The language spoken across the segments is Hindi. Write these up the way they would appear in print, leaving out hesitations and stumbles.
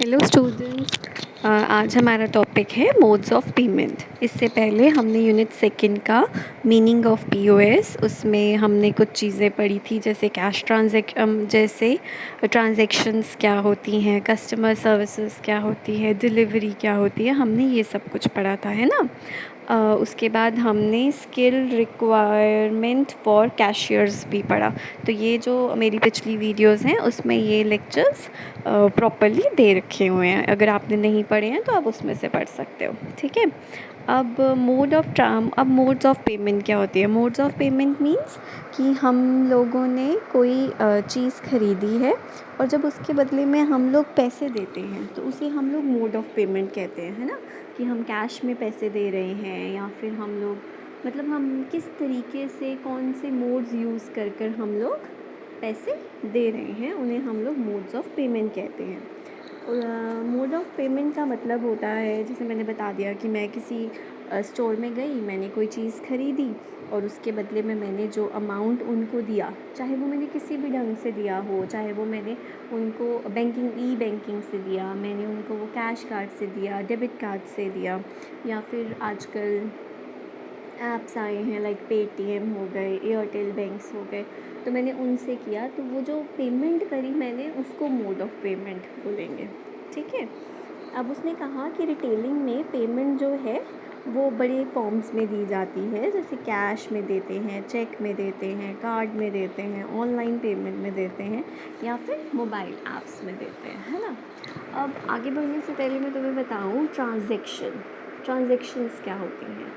Hello students. आज हमारा टॉपिक है मोड्स ऑफ पेमेंट। इससे पहले हमने यूनिट सेकंड का मीनिंग ऑफ पीओएस, उसमें हमने कुछ चीज़ें पढ़ी थी, जैसे कैश ट्रांजैक्शंस क्या होती हैं, कस्टमर सर्विसेज क्या होती है, डिलीवरी क्या होती है, हमने ये सब कुछ पढ़ा था, है ना। उसके बाद हमने स्किल रिक्वायरमेंट फॉर कैशियर्स भी पढ़ा। तो ये जो मेरी पिछली वीडियोस हैं उसमें ये लेक्चर्स प्रॉपरली दे रखे हुए हैं। अगर आपने नहीं पढ़े हैं तो आप उसमें से पढ़ सकते हो, ठीक है। अब मोड्स ऑफ पेमेंट क्या होती है। मोड्स ऑफ पेमेंट मीन्स कि हम लोगों ने कोई चीज़ खरीदी है और जब उसके बदले में हम लोग पैसे देते हैं तो उसे हम लोग मोड ऑफ पेमेंट कहते हैं, है ना। कि हम कैश में पैसे दे रहे हैं या फिर हम लोग हम किस तरीके से कौन से मोड्स यूज़ कर कर हम लोग पैसे दे रहे हैं, उन्हें हम लोग मोड्स ऑफ पेमेंट कहते हैं। मोड ऑफ पेमेंट का मतलब होता है, जैसे मैंने बता दिया कि मैं किसी स्टोर में गई, मैंने कोई चीज़ ख़रीदी और उसके बदले में मैंने जो अमाउंट उनको दिया, चाहे वो मैंने किसी भी ढंग से दिया हो, चाहे वो मैंने उनको ई बैंकिंग से दिया, मैंने उनको वो कैश कार्ड से दिया, डेबिट कार्ड से दिया, या फिर आजकल ऐप्स आए हैं लाइक पेटीएम हो गए, एयरटेल बैंक्स हो गए, तो मैंने उनसे किया, तो वो जो पेमेंट करी मैंने उसको मोड ऑफ पेमेंट बोलेंगे, ठीक है। अब उसने कहा कि रिटेलिंग में पेमेंट जो है वो बड़े फॉर्म्स में दी जाती है, जैसे कैश में देते हैं, चेक में देते हैं, कार्ड में देते हैं, ऑनलाइन पेमेंट में देते हैं, या फिर मोबाइल ऐप्स में देते हैं, है ना। अब आगे बढ़ने से पहले मैं तुम्हें बताऊँ ट्रांजैक्शंस क्या होती हैं।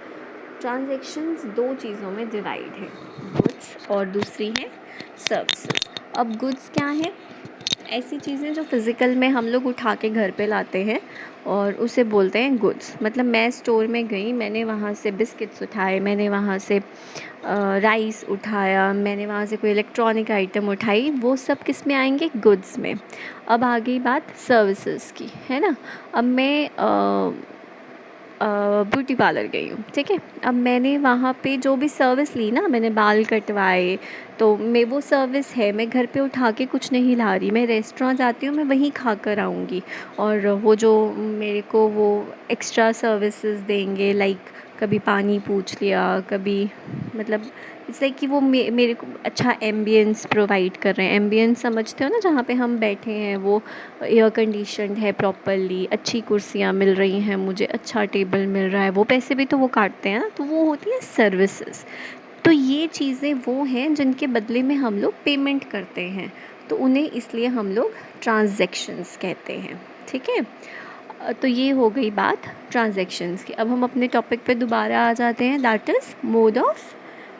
ट्रांजैक्शंस दो चीज़ों में डिवाइड है, गुड्स और दूसरी है सर्विसेज। अब गुड्स क्या है, ऐसी चीज़ें जो फिज़िकल में हम लोग उठा के घर पे लाते हैं और उसे बोलते हैं गुड्स। मतलब मैं स्टोर में गई, मैंने वहाँ से बिस्किट्स उठाए, मैंने वहाँ से राइस उठाया, मैंने वहाँ से कोई इलेक्ट्रॉनिक आइटम उठाई, वो सब किस में आएंगे, गुड्स में। अब आ गई बात सर्विसेज की, है ना। अब मैं ब्यूटी पार्लर गई हूँ, ठीक है। अब मैंने वहाँ पे जो भी सर्विस ली ना, मैंने बाल कटवाए, तो मैं वो सर्विस है, मैं घर पे उठा के कुछ नहीं ला रही, मैं रेस्टोरेंट जाती हूँ, मैं वहीं खा कर आऊँगी। और वो जो मेरे को वो एक्स्ट्रा सर्विसेज देंगे, लाइक कभी पानी पूछ लिया, कभी इसलिए कि वो मेरे को अच्छा एम्बियंस प्रोवाइड कर रहे हैं। एम्बियंस समझते हो ना, जहाँ पे हम बैठे हैं वो एयर कंडीशन्ड है प्रॉपरली, अच्छी कुर्सियाँ मिल रही हैं मुझे, अच्छा टेबल मिल रहा है, वो पैसे भी तो वो काटते हैं ना, तो वो होती है सर्विसेज। तो ये चीज़ें वो हैं जिनके बदले में हम लोग पेमेंट करते हैं, तो उन्हें इसलिए हम लोग ट्रांजैक्शंस कहते हैं, ठीक है। तो ये हो गई बात ट्रांजैक्शंस की। अब हम अपने टॉपिक पे दोबारा आ जाते हैं, that is mode of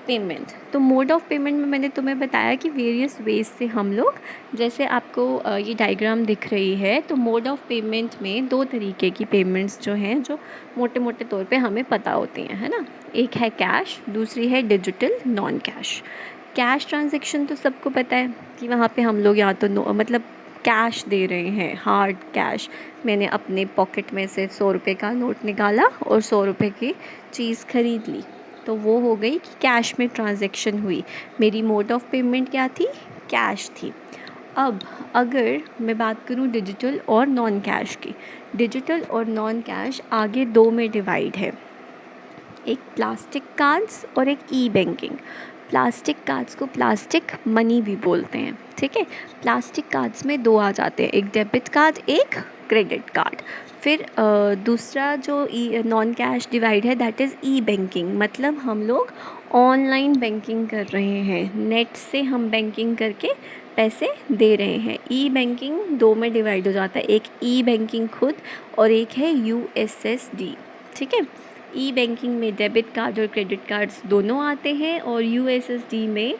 payment. तो मोड ऑफ पेमेंट में मैंने तुम्हें बताया कि वेरियस वेज से हम लोग, जैसे आपको ये डायग्राम दिख रही है, तो मोड ऑफ पेमेंट में दो तरीके की पेमेंट्स जो हैं, जो मोटे मोटे तौर पे हमें पता होती हैं, है ना। एक है कैश, दूसरी है digital non cash. Cash transaction तो सबको पता है कि वहाँ पे हम लोग या तो कैश दे रहे हैं, हार्ड कैश। मैंने अपने पॉकेट में से 100 रुपये का नोट निकाला और 100 रुपये की चीज़ खरीद ली, तो वो हो गई कि कैश में ट्रांजैक्शन हुई। मेरी मोड ऑफ पेमेंट क्या थी, कैश थी। अब अगर मैं बात करूं डिजिटल और नॉन कैश की, डिजिटल और नॉन कैश आगे दो में डिवाइड है, एक प्लास्टिक कार्ड्स और एक ई बैंकिंग। प्लास्टिक कार्ड्स को प्लास्टिक मनी भी बोलते हैं, ठीक है। प्लास्टिक कार्ड्स में दो आ जाते हैं, एक डेबिट कार्ड, एक क्रेडिट कार्ड। फिर दूसरा जो नॉन कैश डिवाइड है, दैट इज़ ई बैंकिंग। मतलब हम लोग ऑनलाइन बैंकिंग कर रहे हैं, नेट से हम बैंकिंग करके पैसे दे रहे हैं। ई बैंकिंग दो में डिवाइड हो जाता है, एक ई बैंकिंग खुद और एक है यूएसएसडी, ठीक है। ई बैंकिंग में डेबिट कार्ड और क्रेडिट कार्ड्स दोनों आते हैं, और यूएसएसडी में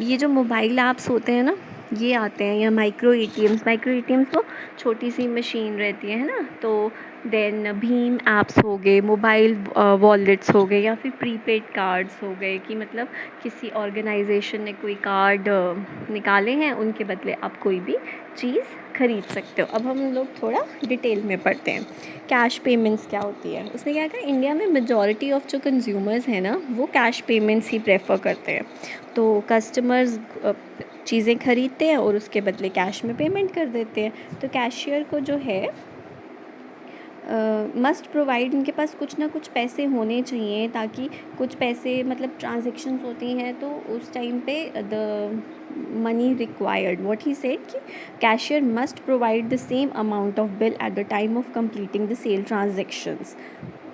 ये जो मोबाइल ऐप्स होते हैं ना, ये आते हैं, या माइक्रो एटीएम्स। माइक्रो एटीएम्स वो छोटी सी मशीन रहती है ना, तो देन भीम ऐप्स हो गए, मोबाइल वॉलेट्स हो गए, या फिर प्रीपेड कार्ड्स हो गए कि मतलब किसी ऑर्गेनाइजेशन ने कोई कार्ड निकाले हैं, उनके बदले आप कोई भी चीज़ खरीद सकते हो। अब हम लोग थोड़ा डिटेल में पढ़ते हैं कैश पेमेंट्स क्या होती है। उसने क्या कहा, इंडिया में मेजॉरिटी ऑफ जो कंज्यूमर्स हैं ना, वो कैश पेमेंट्स ही प्रेफर करते हैं। तो कस्टमर्स चीज़ें खरीदते हैं और उसके बदले कैश में पेमेंट कर देते हैं। तो कैशियर को जो है मस्ट प्रोवाइड, उनके पास कुछ ना कुछ पैसे होने चाहिए, ताकि कुछ पैसे मतलब ट्रांजेक्शन्स होती हैं तो उस टाइम पे the money required, what he said कि cashier must provide the same amount of bill at the time of completing the sale transactions,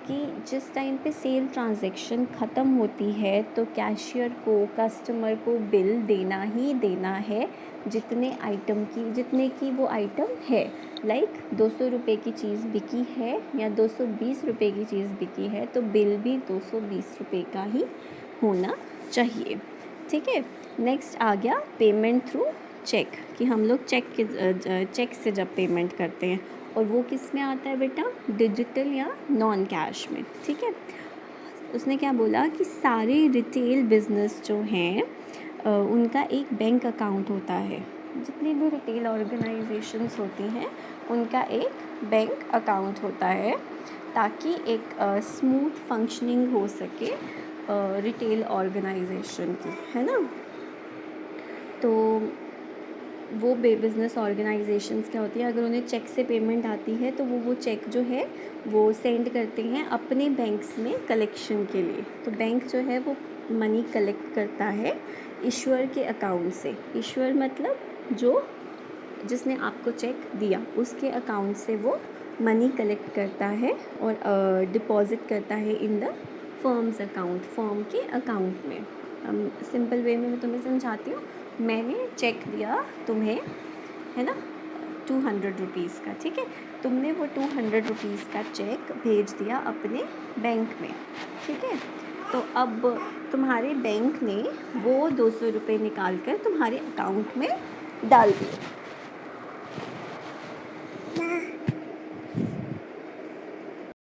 कि जिस टाइम पे सेल ट्रांजेक्शन ख़त्म होती है तो कैशियर को कस्टमर को बिल देना ही देना है, जितने की वो आइटम है। लाइक 200 रुपये की चीज़ बिकी है या 220 रुपये की चीज़ बिकी है, तो बिल भी 220 रुपये का ही होना चाहिए। ठीक है। नेक्स्ट आ गया पेमेंट थ्रू चेक, कि हम लोग चेक से जब पेमेंट करते हैं, और वो किस में आता है बेटा, डिजिटल या नॉन कैश में। ठीक है। उसने क्या बोला कि सारे रिटेल बिजनेस जो हैं उनका एक बैंक अकाउंट होता है। जितनी भी रिटेल ऑर्गेनाइजेशंस होती हैं उनका एक बैंक अकाउंट होता है, ताकि एक स्मूथ फंक्शनिंग हो सके रिटेल ऑर्गेनाइजेशन की, है ना। तो वो बिज़नेस ऑर्गेनाइजेशंस क्या होती है, अगर उन्हें चेक से पेमेंट आती है तो वो चेक जो है वो सेंड करते हैं अपने बैंक्स में कलेक्शन के लिए। तो बैंक जो है वो मनी कलेक्ट करता है ईश्वर के अकाउंट से। ईश्वर मतलब जो जिसने आपको चेक दिया, उसके अकाउंट से वो मनी कलेक्ट करता है और डिपॉज़िट करता है in the firms account, firm के अकाउंट में। सिंपल वे में मैं तुम्हें समझाती हूँ। मैंने चेक दिया तुम्हें, है ना, 200 रुपीज़ का। ठीक है। तुमने वो 200 रुपीज़ का चेक भेज दिया अपने बैंक में। ठीक है। तो अब तुम्हारे बैंक ने वो 200 रुपये निकाल कर तुम्हारे अकाउंट में डाल दिए।